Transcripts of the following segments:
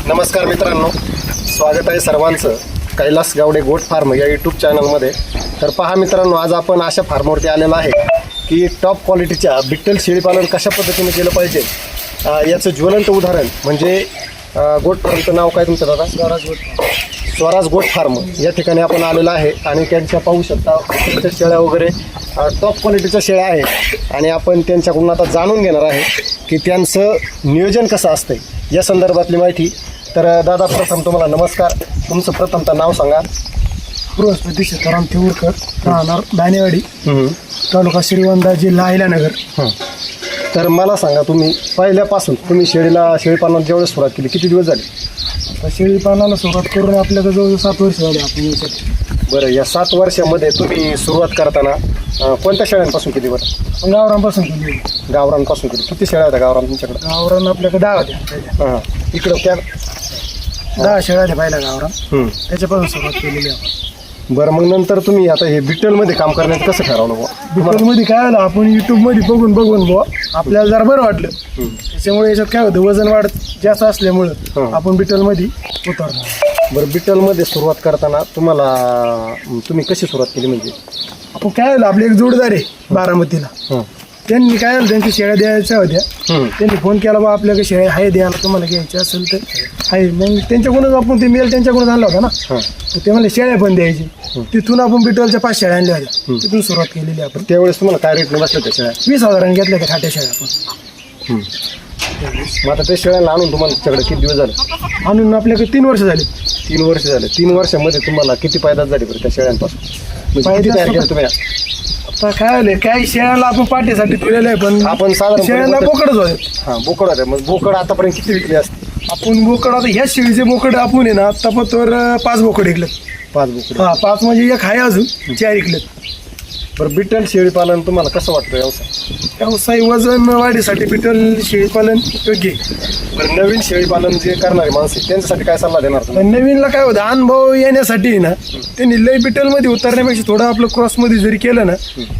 नमस्कार मित्रांनो, स्वागत आहे सर्वांचं कैलास गावडे गोट फार्म या यूट्यूब चॅनलमध्ये. तर पहा मित्रांनो, आज आपण अशा फार्मवरती आलेलो आहे की टॉप क्वालिटीच्या बिट्टल शेळीपालन कशा पद्धतीने केलं पाहिजे याचं ज्वलंत उदाहरण म्हणजे गोट फार्मचं नाव काय तुमचं दादा? स्वराज गोट फार्म या ठिकाणी आपण आलेलो आहे आणि त्यांच्या पाहू शकता त्यांच्या शेळ्या वगैरे टॉप क्वालिटीच्या शेळ्या आहेत आणि आपण त्यांच्याकडून आता जाणून घेणार आहे की त्यांचं नियोजन कसं असतं या संदर्भातली माहिती. तर दादा, प्रथम तुम्हाला नमस्कार. तुमचं प्रथमतः नाव सांगा. बृहस्पती सीताराम तेऊरकर, राहणार दानेवाडी, तालुका श्रीगोंदा, जिल्हा अहिल्यानगर. तर मला सांगा, तुम्ही पहिल्यापासून तुम्ही शेळीपालनाला जेवढे सुरुवात केली किती दिवस झाले? आता शेळीपालनाला सुरुवात करून आपल्याकडे जवळजवळ 7 वर्ष झाली आपण याच्यात. बरं, या 7 वर्षामध्ये तुम्ही सुरुवात करताना कोणत्या शेळ्यांपासून केली? बरं, गावरांपासून केली. गावरांपासून केली. किती शेळ्या होत्या गावरान तुमच्याकडे? गावरान आपल्याकडे 10 होत्या. हां, इकडं त्या 10 शेळ्या होत्या पहिल्या गावरान, त्याच्यापासून सुरुवात केलेली आपण. बरं, मग नंतर तुम्ही आता हे बिट्टलमध्ये काम करण्यात कसं ठरवलं बुवा? बिट्टलमध्ये काय झालं, आपण युट्यूबमध्ये बघून बुवा आपल्याला जरा बरं वाटलं. त्याच्यामुळे याच्यात काय होतं, वजन वाढ जास्त असल्यामुळं आपण बिट्टलमध्ये उतरलो. बरं, बिट्टलमध्ये सुरुवात करताना तुम्ही कशी सुरुवात केली? म्हणजे आपण काय झालं, आपले एक जोडदार आहे बारामतीला, त्यांनी काय झालं, त्यांच्या शेळ्या द्यायच्या होत्या. त्यांनी फोन केला, बा आपल्याकडे शेळ्या आहे द्यायला, तुम्हाला घ्यायच्या असेल तर आहे. मग त्यांच्याकडूनच आपण ते मेल त्यांच्याकडून आणला होता ना, ते मला शेळ्या पण द्यायची. तिथून आपण बिटलच्या 5 शेळ्या आणल्या होत्या. तिथून सुरुवात केलेली आपण. त्यावेळेस तुम्हाला काय रेटने बसल्या त्या शेळ्या? 20,000 घेतल्या त्या खाट्या शेळ्या आपण. मग आता त्या शेळ्याला आणून तुम्हाला तुमच्याकडे किती दिवस झाले? आणून आपल्याकडे 3 वर्ष झाली. 3 वर्ष झाले. 3 वर्षामध्ये तुम्हाला किती पैदास झाली बरं त्या शेळ्यांपासून? म्हणजे किती तयार केलं तुम्ही? आता काय झालं, काही शेळ्याला आपण पाठीसाठी ठेवलेलं आहे, पण आपण साधारण शेळ्याला बोकडच होते. हां, बोकड होते. मग बोकड आतापर्यंत किती विकली असते? आपण बोकड, आता ह्या शेळीचे बोकड आपण आहे ना, आत्तापर्यंत 5 बोकड विकलेत. 5 बोकड? 5 म्हणजे एक आहे, अजून 4 विकलेत. बरं, बिट्टल शेळीपालन तुम्हाला कसं वाटतं व्यवसाय? व्यवसाय वजन वाढीसाठी बिटल शेळीपालन योग्य आहे. बरं, नवीन शेळीपालन जे करणारे माणसं त्यांच्यासाठी काय सल्ला देणार तुम्ही? नवीनला काय होतं, अनुभव येण्यासाठी ना, त्यांनी लई बिटलमध्ये उतरण्यापेक्षा थोडं आपलं क्रॉसमध्ये जरी केलं ना,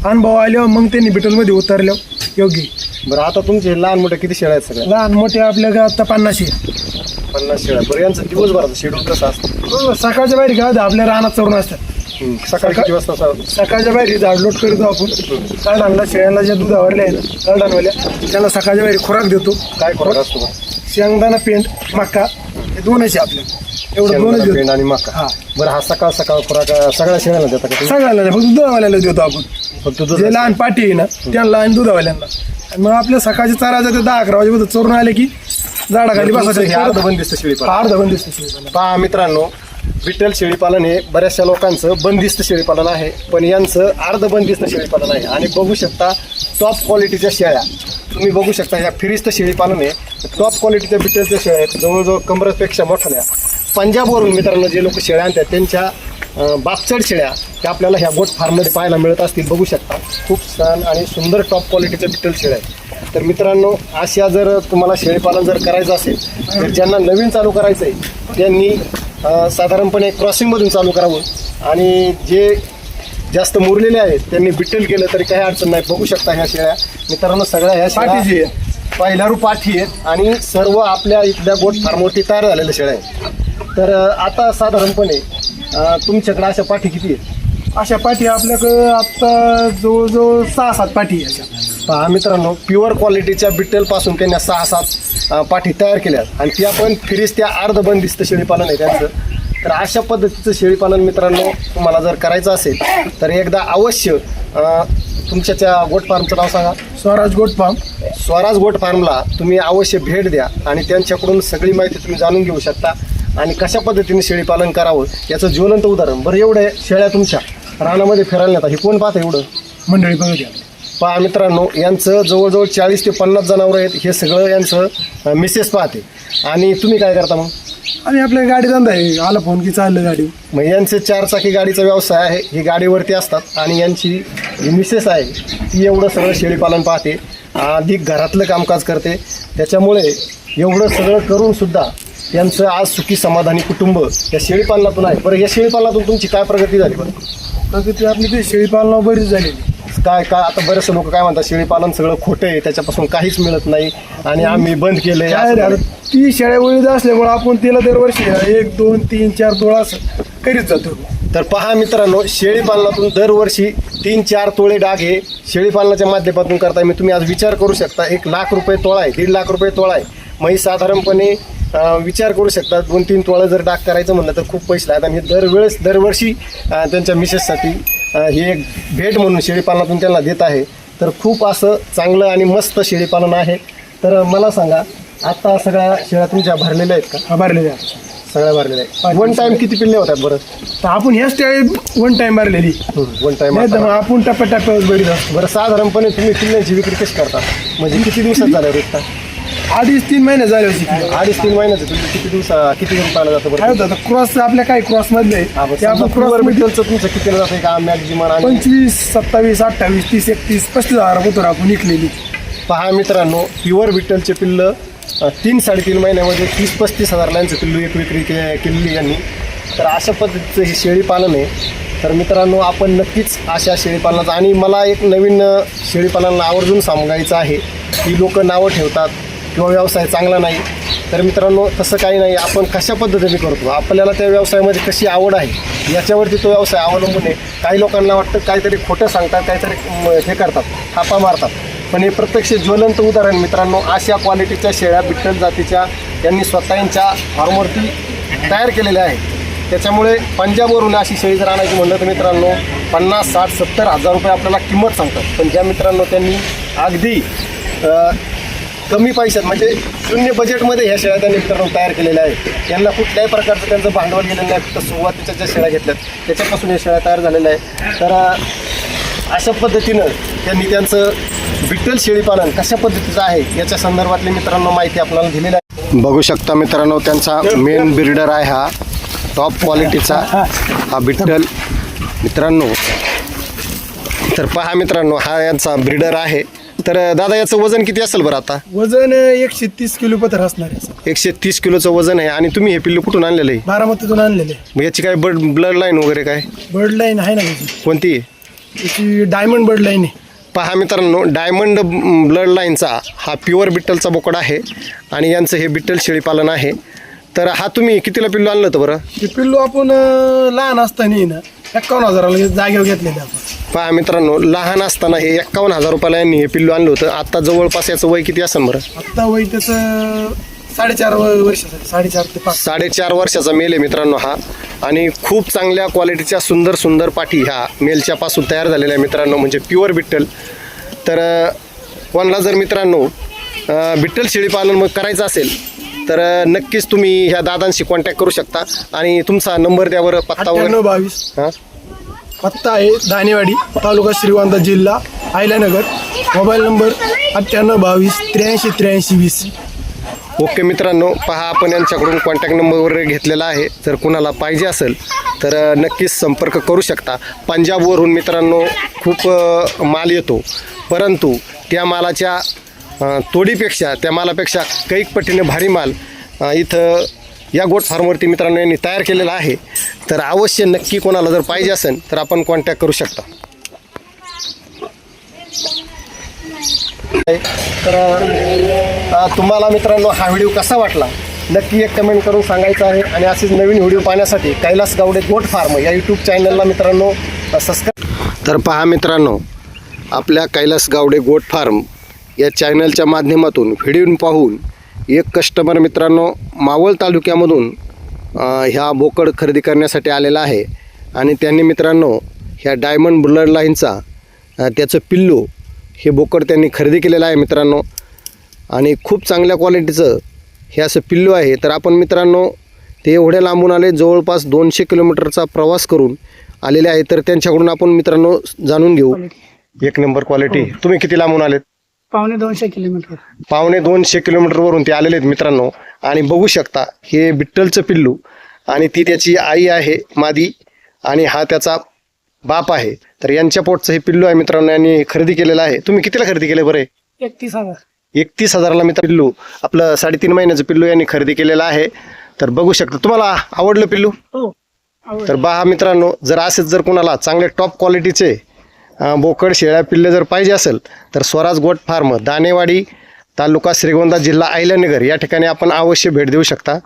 अनुभव आल्यावर मग त्यांनी बिटलमध्ये उतरल्यावर योग्य. बरं, आता तुमचे लहान मोठे किती शेळ्या आहेत? सगळ्या लहान मोठे आपल्याकडे आता 50 आहे. 50 शेळ्या. बरं, यांचं दिवसभराचं शेड्यूल कसं असतं? सकाळच्या बाहेर काय होतं, आपल्या रानात चरून असतात. सकाळी किती वाजता? सकाळच्या बाहेर झाडलोट करतो आपण. काढांना शेळ्यांना ज्या दूध आवडले आहे ना, काढांवाल्या त्यांना सकाळच्या बाहेर खुराक देतो. काय खुराक असतो? शेंगदाणा, पेंड, मक्का, हे 2च आहे आपल्याला. एवढं 2च पेंड देतो. आणि मका. हा. बरं, हा सकाळ खुराक सगळ्या शेळ्यांना देता का तुम्ही? सगळ्याला नाही, फक्त दुधावाल्याला देतो आपण. फक्त दूध? जे लहान पाठी आहे ना त्यांना आणि दुधावाल्यांना. आणि मग आपल्या सकाळची चारा जाते 10-11 वाजेपर्यंत चोरून आले की झाडाखाली बसायचं. अर्धबंदिस्त शेळीपालन. अर्धबंदिस्त शेळीपालन. पहा मित्रांनो, बिट्टल शेळीपालन हे बऱ्याचशा लोकांचं बंदिस्त शेळीपालन आहे, पण यांचं अर्धबंदिस्त शेळीपालन आहे. आणि बघू शकता टॉप क्वालिटीच्या शेळ्या तुम्ही बघू शकता. ह्या फिरिस्त शेळीपालन आहे. टॉप क्वालिटीच्या बिट्टलच्या शेळ्या आहेत, जवळजवळ कमरेपेक्षा मोठ्या. पंजाबवरून मित्रांनो जे लोक शेळ्या आणतात त्यांच्या बापचड शेळ्या त्या आपल्याला ह्या गोट फार्ममध्ये पाहायला मिळत असतील. बघू शकता, खूप छान आणि सुंदर टॉप क्वालिटीच्या बिट्टल शेळ्या आहेत. तर मित्रांनो, अशा जर तुम्हाला शेळीपालन जर करायचं असेल तर ज्यांना नवीन चालू करायचं आहे त्यांनी साधारणपणे क्रॉसिंगमधून चालू करावं. आणि जे जास्त मुरलेले आहेत त्यांनी बिट्टल केलं तरी काही अडचण नाही. बघू शकता ह्या शेळ्या मित्रांनो, सगळ्या ह्या शेळ्या पहिल्यारू पाठी आहेत आणि सर्व आपल्या इथल्या गोट फार्मवरती तयार झालेल्या शेळ्या आहेत. तर आता साधारणपणे तुमच्याकडे अशा पाठी किती आहेत? अशा पाठी आपल्याकडं आता जवळजवळ 6-7 पाठी आहे. अशा पहा मित्रांनो, प्युअर क्वालिटीच्या बिट्टलपासून त्यांनी 6-7 पाठी तयार केल्या आणि त्या पण फिरिस्त्या अर्धबंदिस्त शेळीपालन आहे त्यांचं. तर अशा पद्धतीचं शेळीपालन मित्रांनो तुम्हाला जर करायचं असेल तर एकदा अवश्य तुमच्या त्या गोट फार्मचं नाव सांगा. Swaraj goat farm. स्वराज गोट फार्मला तुम्ही अवश्य भेट द्या आणि त्यांच्याकडून सगळी माहिती तुम्ही जाणून घेऊ शकता आणि कशा पद्धतीने शेळीपालन करावं याचं ज्वलंत उदाहरण. बरं, एवढे शेळ्या तुमच्या रानामध्ये फिरायला नेतात, हे कोण पाहतं एवढं? मंडळी बघा. पहा मित्रांनो, यांचं जवळजवळ 40 ते 50 जनावरं आहेत. हे सगळं यांचं मिसेस पाहते. आणि तुम्ही काय करता मग? आणि आपल्या गाडी धंदा आहे, आला फोन की चाललं गाडी. मग यांचे 4 चाकी गाडीचा व्यवसाय आहे. ही गाडीवरती असतात आणि यांची जी मिसेस आहे ती एवढं सगळं शेळीपालन पाहते, अधिक घरातलं कामकाज करते. त्याच्यामुळे एवढं सगळं करून सुद्धा यांचं आज सुखी समाधानी कुटुंब या शेळीपालनातून आहे. बरं, या शेळीपालनातून तुमची काय प्रगती झाली? बरं, प्रगती आपली ते शेळीपालनावर बरीच झालेली. काय काय आता बरेचसे लोक काय म्हणतात शेळी पालन सगळं खोटं आहे, त्याच्यापासून काहीच मिळत नाही आणि आम्ही बंद केलंय काय रे, आता ती शेळ्या वळीत असल्यामुळे आपण तिला दरवर्षी 1 2 3 4 तोळा असं करीत जातो. तर पहा मित्रांनो, शेळी पालनातून दरवर्षी 3-4 तोळे डाग हे शेळी पालनाच्या माध्यमातून करताय. मी तुम्ही आज विचार करू शकता, 1 लाख रुपये तोळा आहे, 1.5 लाख रुपये तोळा आहे. मग साधारणपणे विचार करू शकता 2-3 तोळा जर डाग करायचं म्हणलं तर खूप पैसे लागतात. आणि हे दरवर्षी त्यांच्या मिसेससाठी ही एक भेट म्हणून शेळीपालनातून त्यांना देत आहे. तर खूप असं चांगलं आणि मस्त शेळीपालन आहे. तर मला सांगा, आता सगळ्या शेळ्या तुमच्या भरलेल्या आहेत का? भरलेले सगळ्या भरलेल्या आहेत. वन टाइम किती पिल्ले होतात बरं? तर आपण ह्याच टाळी 1 टाइम भरलेली, वन टाइम. नाही तर मग आपण टप्प्याटप्प्यावर बरीत असतो. बरं, साधारणपणे तुम्ही पिल्ल्यांची विक्री कशी करता? म्हणजे किती दिवसात झाल्यावर विकता? 2.5-3 महिने झाले होते. 2.5-3 महिन्याचं तुम्ही किती रुपयाला जातं काय बरं? होतं आता क्रॉस आपल्या काय क्रॉस मधले ते आपण क्रॉस बिटलचं तुमचं कितीला जातं का? मॅक्झिमम 25, 27, 28, 30, 31, 35 हजारापर्यंत आपण विकलेली. पहा मित्रांनो, प्युअर बिटलचे पिल्लं 3-3.5 महिन्यामध्ये 30-35 हजार यांचं पिल्लू एक विक्री केलेली यांनी. तर अशा पद्धतीचं हे शेळीपालन आहे. तर मित्रांनो, आपण नक्कीच अशा शेळीपालनाचं, आणि मला एक नवीन शेळीपालनाला आवर्जून सांगायचं आहे की लोक नावं ठेवतात किंवा व्यवसाय चांगला नाही. तर मित्रांनो, तसं काही नाही. आपण कशा पद्धतीने करतो, आपल्याला त्या व्यवसायामध्ये कशी आवड आहे याच्यावरती तो व्यवसाय अवलंबून आहे. काही लोकांना वाटतं काहीतरी खोटं सांगतात, काहीतरी हे करतात, थापा मारतात. पण हे प्रत्यक्ष ज्वलंत उदाहरण मित्रांनो, अशा क्वालिटीच्या शेळ्या बिट्टल जातीच्या यांनी स्वतःच्या फार्मवरती तयार केलेल्या आहेत. त्याच्यामुळे पंजाबवरून अशी शेळी जर आणायची म्हणलं तर मित्रांनो 50, 60, 70 हजार रुपये आपल्याला किंमत सांगतात. पण ज्या मित्रांनो त्यांनी अगदी कमी पैशात, म्हणजे शून्य बजेटमध्ये ह्या शेळ्या त्यांनी मित्रांनो तयार केलेल्या आहेत. यांना कुठल्याही प्रकारचं त्यांचं भांडवल गेलेलं नाही. फक्त सुरुवातीच्या ज्या शेळ्या घेतल्यात त्याच्यापासून या शेळ्या तयार झालेल्या आहेत. तर अशा पद्धतीनं त्यांनी त्यांचं बिट्टल शेळीपालन कशा पद्धतीचं आहे याच्या संदर्भातली मित्रांनो माहिती आपल्याला दिलेली आहे. बघू शकता मित्रांनो, त्यांचा मेन ब्रीडर आहे हा टॉप क्वालिटीचा हा बिट्टल मित्रांनो. तर पहा मित्रांनो, हा यांचा ब्रीडर आहे. तर दादा, याचं वजन किती असेल बरं? आता वजन 130 किलो पत्र असणार आहे. 130 किलोचं वजन आहे. आणि तुम्ही हे पिल्लू कुठून आणलेलं आहे? बारामतीतून आणलेले. मग याची काय ब्लड लाईन वगैरे काय? बर्ड लाईन आहे ना त्याची. कोणती? त्याची डायमंड बर्ड लाईन आहे. पहा मित्रांनो, डायमंड ब्लड लाईनचा हा प्युअर बिट्टलचा बोकड आहे आणि यांचं हे बिट्टल शेळीपालन आहे. तर हा तुम्ही कितीला पिल्लू आणलं होतं बरं? ते पिल्लू आपण लहान असताना ना 51,000ला जागेवर घेतलेले आपण. पहा मित्रांनो, लहान असताना हे 51,000 रुपयाला यांनी हे पिल्लू आणलं होतं. आता जवळपास याचं वय किती असेल बरं? आत्ता वय त्याचं 4.5 वर्षाचं, 4.5 ते 5. 4.5 वर्षाचा मेल आहे मित्रांनो हा. आणि खूप चांगल्या क्वालिटीच्या सुंदर सुंदर पाठी ह्या मेलच्यापासून तयार झालेल्या आहे मित्रांनो, म्हणजे प्युअर बिट्टल. तर कोणाला जर मित्रांनो बिट्टल शेळीपालन मग करायचं असेल तर नक्कीच तुम्ही ह्या दादांशी कॉन्टॅक्ट करू शकता. आणि तुमचा नंबर द्या बरं, पत्ता वगैरे. 9822 हां, पत्ता आहे दानेवाडी, तालुका श्रीगोंदा, जिल्हा आयलानगर. Mobile number 9822 83 83 20. ओके मित्रांनो, पहा आपण यांच्याकडून कॉन्टॅक्ट नंबर वगैरे घेतलेला आहे. जर कुणाला पाहिजे असेल तर नक्कीच संपर्क करू शकता. पंजाबवरून मित्रांनो खूप माल येतो, परंतु त्या मालाच्या तोडीपेक्षा, त्या मालापेक्षा कैक पटीने भारी माल इथं या गोट फार्मवरती मित्रांनो यांनी तयार केलेला आहे. तर अवश्य नक्की कोणाला जर पाहिजे असेल तर आपण कॉन्टॅक्ट करू शकता. तर तुम्हाला मित्रांनो हा व्हिडिओ कसा वाटला नक्की एक कमेंट करून सांगायचं आहे. आणि असेच नवीन व्हिडिओ पाहण्यासाठी कैलास गावडे गोट फार्म या यूट्यूब चॅनलला मित्रांनो सबस्क्राईब. तर पहा मित्रांनो, आपल्या कैलास गावडे गोट फार्म या चॅनलच्या माध्यमातून व्हिडिओ पाहून एक कस्टमर मित्रांनो मावळ तालुक्यामधून ह्या बोकड खरेदी करण्यासाठी आलेला आहे. आणि त्यांनी मित्रांनो ह्या डायमंड ब्लड लाईनचा त्याचं पिल्लू हे बोकड त्यांनी खरेदी केलेलं आहे मित्रांनो. आणि खूप चांगल्या क्वालिटीचं हे असं पिल्लू आहे. तर आपण मित्रांनो ते एवढ्या लांबून आले, जवळपास 200 किलोमीटरचा प्रवास करून आलेले आहे. तर त्यांच्याकडून आपण मित्रांनो जाणून घेऊ. एक नंबर क्वालिटी. तुम्ही किती लांबून आलेत? 250 किलोमीटर. 250 किलोमीटरवरून ते आलेले आहेत मित्रांनो. आणि बघू शकता हे बिट्टलचं पिल्लू, आणि ती त्याची आई आहे मादी, आणि हा त्याचा बाप आहे. तर यांच्या पोटचं हे पिल्लू आहे मित्रांनो, यांनी खरेदी केलेलं आहे. तुम्ही कितीला खरेदी केलं बरं? 31,000. 31,000ला मित्र पिल्लू, आपलं 3.5 महिन्याचं पिल्लू यांनी खरेदी केलेलं आहे. तर बघू शकता. तुम्हाला आवडलं पिल्लू? हो. तर पहा मित्रांनो, जर असेच जर कोणाला चांगले टॉप क्वालिटीचे बोकड शेळ्या पिल्ले जर पाहिजे असेल तर स्वराज गोट फार्म दानेवाडी तालुका श्रीगोंदा जिल्हा अहिल्यानगर या ठिकाणी आपण अवश्य भेट देऊ शकता.